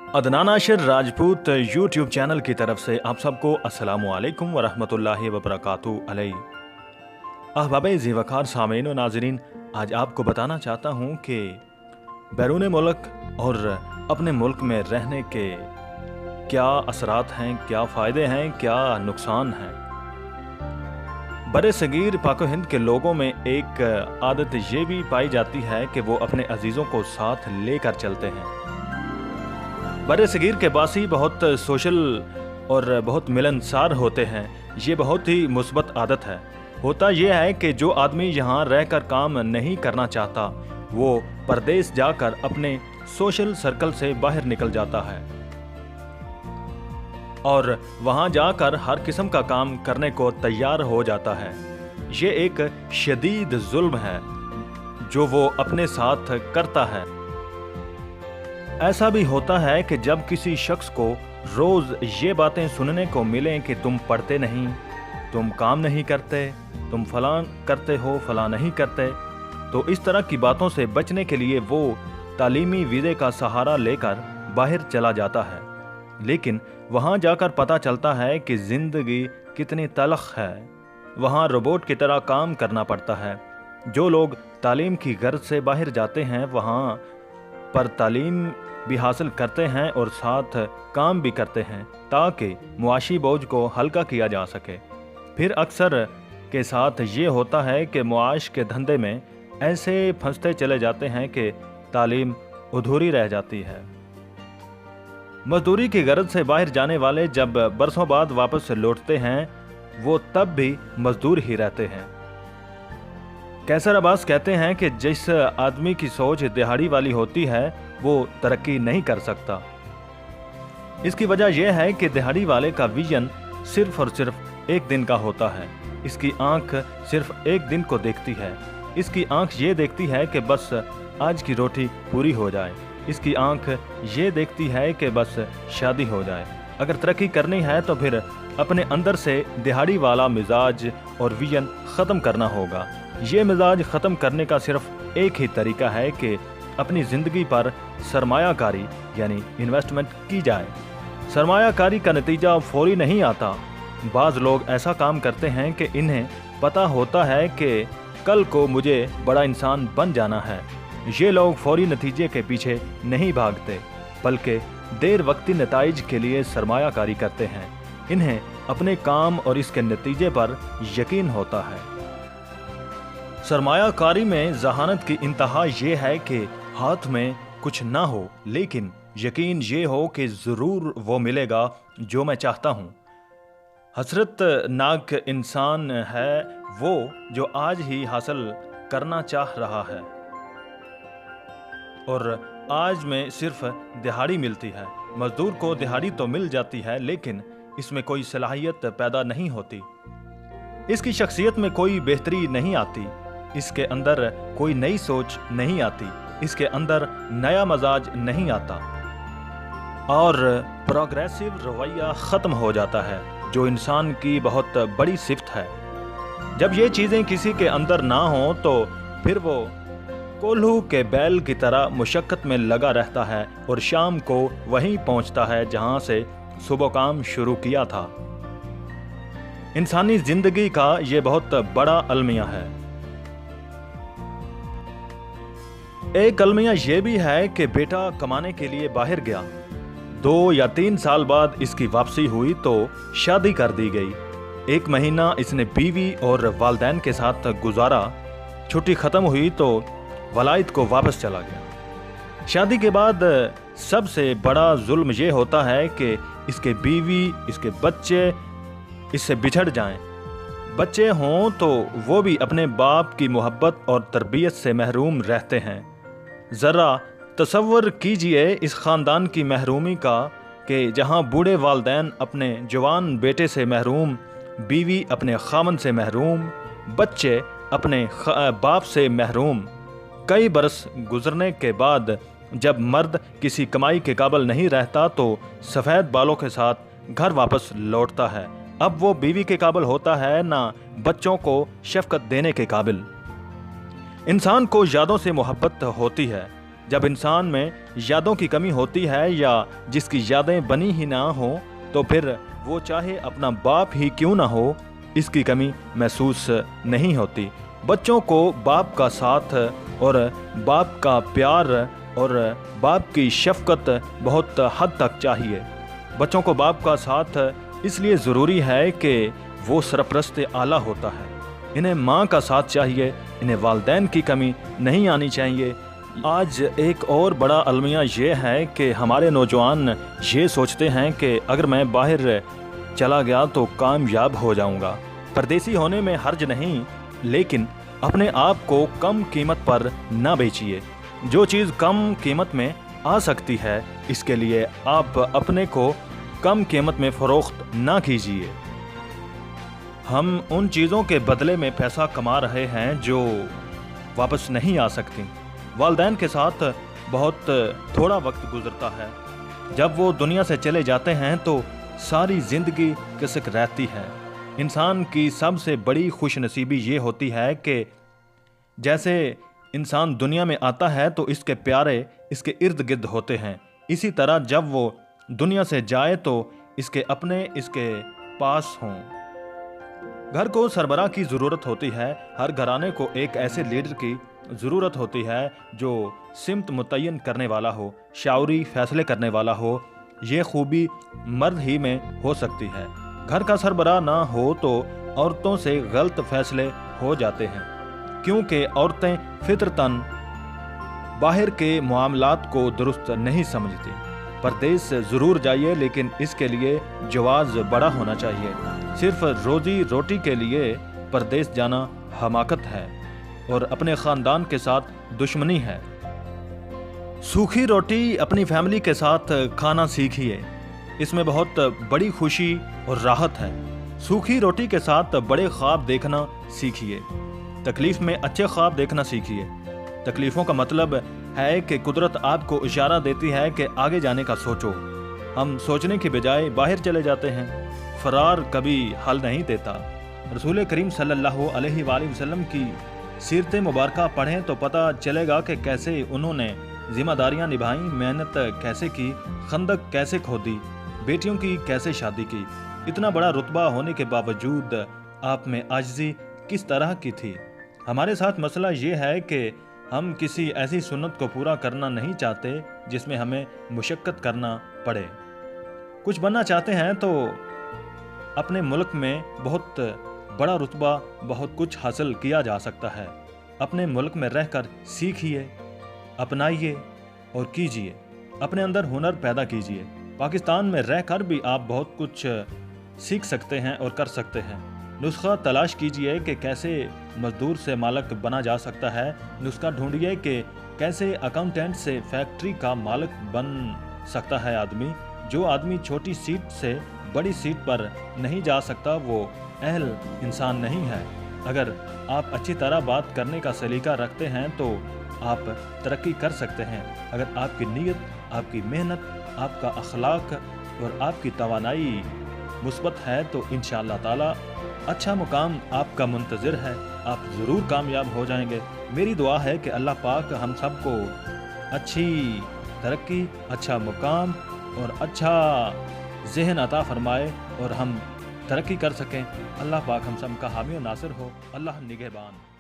Adnan Ashir Rajput YouTube channel की तरफ से आप सबको अस्सलामु अलैकुम व रहमतुल्लाहि व बरकातुहू अलैहि। अहबाब ज़ीवकार सामीन व नाज़रीन, आज आपको बताना चाहता हूँ कि बैरून मुल्क और अपने मुल्क में रहने के क्या असरात हैं, क्या फ़ायदे हैं, क्या नुकसान हैं। बड़े सगीर पाक हिंद के लोगों में एक आदत ये भी पाई जाती है कि वो अपने अजीज़ों को साथ लेकर चलते हैं। बड़े सगीर के बासी बहुत सोशल और बहुत मिलनसार होते हैं। ये बहुत ही मुस्बत आदत है। होता यह है कि जो आदमी यहाँ रहकर काम नहीं करना चाहता वो परदेश जाकर अपने सोशल सर्कल से बाहर निकल जाता है और वहाँ जाकर हर किस्म का काम करने को तैयार हो जाता है। ये एक शदीद जुल्म है जो वो अपने साथ करता है। ऐसा भी होता है कि जब किसी शख्स को रोज़ ये बातें सुनने को मिलें कि तुम पढ़ते नहीं, तुम काम नहीं करते, तुम फलां करते हो, फलां नहीं करते, तो इस तरह की बातों से बचने के लिए वो तालीमी वीज़े का सहारा लेकर बाहर चला जाता है। लेकिन वहाँ जाकर पता चलता है कि ज़िंदगी कितनी तलख़ है। वहाँ रोबोट की तरह काम करना पड़ता है। जो लोग तालीम की गर्ज से बाहर जाते हैं वहाँ पर तालीम भी हासिल करते हैं और साथ काम भी करते हैं ताकि मुआशी बोझ को हल्का किया जा सके। फिर अक्सर के साथ ये होता है कि मुआश के धंधे में ऐसे फंसते चले जाते हैं कि तालीम अधूरी रह जाती है। मजदूरी की गरज से बाहर जाने वाले जब बरसों बाद वापस लौटते हैं वो तब भी मजदूर ही रहते हैं। कैसर अब्बास कहते हैं कि जिस आदमी की सोच दिहाड़ी वाली होती है वो तरक्की नहीं कर सकता। इसकी वजह यह है कि दिहाड़ी वाले का विजन सिर्फ और सिर्फ एक दिन का होता है। इसकी आंख सिर्फ एक दिन को देखती है। इसकी आंख ये देखती है कि बस आज की रोटी पूरी हो जाए। इसकी आंख ये देखती है कि बस शादी हो जाए। अगर तरक्की करनी है तो फिर अपने अंदर से दिहाड़ी वाला मिजाज और विजन ख़त्म करना होगा। ये मिजाज ख़त्म करने का सिर्फ एक ही तरीका है कि अपनी ज़िंदगी पर सरमायाकारी यानी इन्वेस्टमेंट की जाए। सरमायाकारी का नतीजा फौरी नहीं आता। बाज़ लोग ऐसा काम करते हैं कि इन्हें पता होता है कि कल को मुझे बड़ा इंसान बन जाना है। ये लोग फौरी नतीजे के पीछे नहीं भागते बल्कि देर वक्ती नताइज के लिए सरमायाकारी करते हैं। इन्हें अपने काम और इसके नतीजे पर यकीन होता है। सरमायाकारी में जहानत की इंतहा ये है कि हाथ में कुछ ना हो लेकिन यकीन ये हो कि ज़रूर वो मिलेगा जो मैं चाहता हूँ। हसरत नाक इंसान है वो जो आज ही हासिल करना चाह रहा है और आज में सिर्फ दिहाड़ी मिलती है। मजदूर को दिहाड़ी तो मिल जाती है लेकिन इसमें कोई सलाहियत पैदा नहीं होती। इसकी शख्सियत में कोई बेहतरी नहीं आती। इसके अंदर कोई नई सोच नहीं आती। इसके अंदर नया मजाज नहीं आता और प्रोग्रेसिव रवैया ख़त्म हो जाता है जो इंसान की बहुत बड़ी सिफ्त है। जब ये चीज़ें किसी के अंदर ना हो तो फिर वो कोल्हू के बैल की तरह मुशक्क़त में लगा रहता है और शाम को वहीं पहुंचता है जहां से सुबह काम शुरू किया था। इंसानी ज़िंदगी का ये बहुत बड़ा अलमिया है। एक अलमिया ये भी है कि बेटा कमाने के लिए बाहर गया। 2 या 3 साल बाद इसकी वापसी हुई तो शादी कर दी गई। 1 महीना इसने बीवी और वालदैन के साथ गुजारा। छुट्टी ख़त्म हुई तो वलायत को वापस चला गया। शादी के बाद सबसे बड़ा जुल्म ये होता है कि इसके बीवी, इसके बच्चे इससे बिछड़ जाएं। बच्चे हों तो वो भी अपने बाप की मोहब्बत और तरबियत से महरूम रहते हैं। ज़रा तसव्वुर कीजिए इस ख़ानदान की महरूमी का कि जहाँ बूढ़े वालदैन अपने जवान बेटे से महरूम, बीवी अपने खामन से महरूम, बच्चे अपने बाप से महरूम। कई बरस गुजरने के बाद जब मर्द किसी कमाई के काबिल नहीं रहता तो सफ़ेद बालों के साथ घर वापस लौटता है। अब वो बीवी के काबिल होता है ना बच्चों को शफ़क़त देने के काबिल। इंसान को यादों से मोहब्बत होती है جب انسان میں یادوں کی کمی ہوتی ہے یا جس کی یادیں بنی ہی نہ ہوں تو پھر وہ چاہے اپنا باپ ہی کیوں نہ ہو اس کی کمی محسوس نہیں ہوتی۔ بچوں کو باپ کا ساتھ اور باپ کا پیار اور باپ کی شفقت بہت حد تک چاہیے۔ بچوں کو باپ کا ساتھ اس لیے ضروری ہے کہ وہ سرپرست اعلیٰ ہوتا ہے۔ انہیں ماں کا ساتھ چاہیے، انہیں والدین کی کمی نہیں آنی چاہیے۔ آج ایک اور بڑا المیہ یہ ہے کہ ہمارے نوجوان یہ سوچتے ہیں کہ اگر میں باہر چلا گیا تو کامیاب ہو جاؤں گا۔ پردیسی ہونے میں حرج نہیں، لیکن اپنے آپ کو کم قیمت پر نہ بیچیے۔ جو چیز کم قیمت میں آ سکتی ہے اس کے لیے آپ اپنے کو کم قیمت میں فروخت نہ کیجیے۔ ہم ان چیزوں کے بدلے میں پیسہ کما رہے ہیں جو واپس نہیں آ سکتی۔ والدین کے ساتھ بہت تھوڑا وقت گزرتا ہے۔ جب وہ دنیا سے چلے جاتے ہیں تو ساری زندگی کسک رہتی ہے۔ انسان کی سب سے بڑی خوش نصیبی یہ ہوتی ہے کہ جیسے انسان دنیا میں آتا ہے تو اس کے پیارے اس کے ارد گرد ہوتے ہیں، اسی طرح جب وہ دنیا سے جائے تو اس کے اپنے اس کے پاس ہوں۔ گھر کو سربراہ کی ضرورت ہوتی ہے۔ ہر گھرانے کو ایک ایسے لیڈر کی ضرورت ہوتی ہے جو سمت متعین کرنے والا ہو، شعوری فیصلے کرنے والا ہو۔ یہ خوبی مرد ہی میں ہو سکتی ہے۔ گھر کا سربراہ نہ ہو تو عورتوں سے غلط فیصلے ہو جاتے ہیں، کیونکہ عورتیں فطرتاً باہر کے معاملات کو درست نہیں سمجھتی۔ پردیس ضرور جائیے، لیکن اس کے لیے جواز بڑا ہونا چاہیے۔ صرف روزی روٹی کے لیے پردیس جانا حماقت ہے اور اپنے خاندان کے ساتھ دشمنی ہے۔ سوکھی روٹی اپنی فیملی کے ساتھ کھانا سیکھیے، اس میں بہت بڑی خوشی اور راحت ہے۔ سوکھی روٹی کے ساتھ بڑے خواب دیکھنا سیکھیے۔ تکلیف میں اچھے خواب دیکھنا سیکھیے۔ تکلیفوں کا مطلب ہے کہ قدرت آپ کو اشارہ دیتی ہے کہ آگے جانے کا سوچو۔ ہم سوچنے کی بجائے باہر چلے جاتے ہیں۔ فرار کبھی حل نہیں دیتا۔ رسول کریم صلی اللہ علیہ وآلہ وسلم کی سیرت مبارکہ پڑھیں تو پتہ چلے گا کہ کیسے انہوں نے ذمہ داریاں نبھائیں، محنت کیسے کی، خندق کیسے کھودی، بیٹیوں کی کیسے شادی کی۔ اتنا بڑا رتبہ ہونے کے باوجود آپ میں عاجزی کس طرح کی تھی؟ ہمارے ساتھ مسئلہ یہ ہے کہ ہم کسی ایسی سنت کو پورا کرنا نہیں چاہتے جس میں ہمیں مشقت کرنا پڑے۔ کچھ بننا چاہتے ہیں تو اپنے ملک میں بہت بڑا رتبہ، بہت کچھ حاصل کیا جا سکتا ہے۔ اپنے ملک میں رہ کر سیکھیے، اپنائیے اور کیجیے۔ اپنے اندر ہنر پیدا کیجیے۔ پاکستان میں رہ کر بھی آپ بہت کچھ سیکھ سکتے ہیں اور کر سکتے ہیں۔ نسخہ تلاش کیجیے کہ کیسے مزدور سے مالک بنا جا سکتا ہے۔ نسخہ ڈھونڈیے کہ کیسے اکاؤنٹنٹ سے فیکٹری کا مالک بن سکتا ہے آدمی۔ جو آدمی چھوٹی سیٹ سے بڑی سیٹ پر نہیں جا سکتا وہ اہل انسان نہیں ہے۔ اگر آپ اچھی طرح بات کرنے کا سلیقہ رکھتے ہیں تو آپ ترقی کر سکتے ہیں۔ اگر آپ کی نیت، آپ کی محنت، آپ کا اخلاق اور آپ کی توانائی مثبت ہے تو انشاءاللہ تعالی اچھا مقام آپ کا منتظر ہے۔ آپ ضرور کامیاب ہو جائیں گے۔ میری دعا ہے کہ اللہ پاک ہم سب کو اچھی ترقی، اچھا مقام اور اچھا ذہن عطا فرمائے اور ہم ترقی کر سکیں۔ اللہ پاک ہم سب کا حامی و ناصر ہو۔ اللہ نگہبان۔